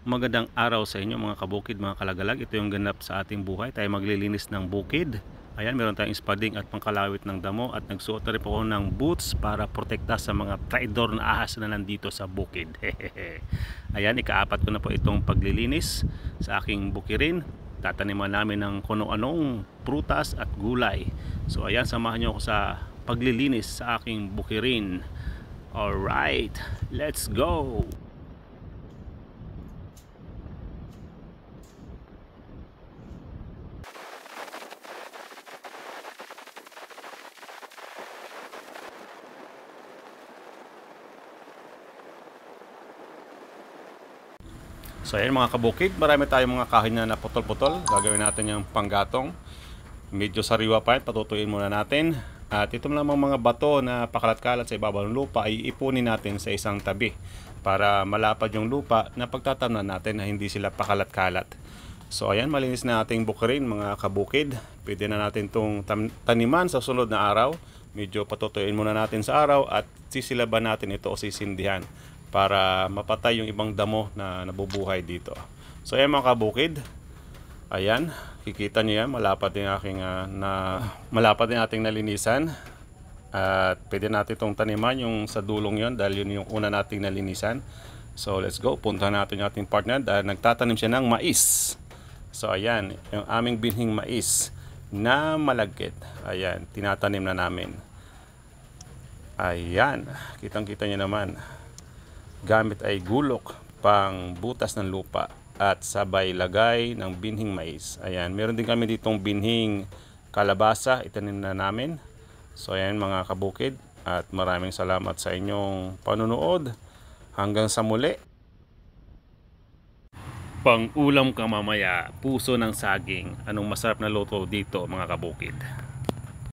Magandang araw sa inyo mga kabukid, mga kalagalag. Ito yung ganap sa ating buhay. Tayo maglilinis ng bukid. Ayan, meron tayong spading at pangkalawit ng damo. At nagsuot na rin po ako ng boots para protekta sa mga traidor na ahas na nandito sa bukid. Ayan, ikaapat ko na po itong paglilinis sa aking bukirin. Tataniman namin ng kuno anong prutas at gulay. So ayan, samahan nyo ako sa paglilinis sa aking bukirin. Alright, let's go! So ayan mga kabukid, marami tayong mga kahoy na naputol-putol. Gagawin natin yung panggatong. Medyo sariwa pa yan, patutuin muna natin. At ito namang mga bato na pakalat-kalat sa ibabaw ng lupa ay ipunin natin sa isang tabi para malapad yung lupa na pagtatamnan natin na hindi sila pakalat-kalat. So ayan, malinis na ating bukirin mga kabukid. Pwede na natin itong taniman sa sunod na araw. Medyo patutuin muna natin sa araw at sisilaban natin ito o sisindihan para mapatay yung ibang damo na nabubuhay dito. So ayan mga kabukid, ayan, kikita nyo yan, malapad yung aking malapad yung ating nalinisan. At pwede natin itong taniman yung sa dulong yon dahil yun yung una nating nalinisan. So let's go, punta natin yung ating partner dahil nagtatanim siya ng mais. So ayan, yung aming binhing mais na malagkit, ayan, tinatanim na namin. Ayan, kitang kita nyo naman, gamit ay gulok pang butas ng lupa at sabay lagay ng binhing mais. Ayan, meron din kami ditong binhing kalabasa, itanim na namin. So ayan mga kabukid, at maraming salamat sa inyong panunood. Hanggang sa muli. Pang ulam ka mamaya, puso ng saging. Anong masarap na luto dito mga kabukid?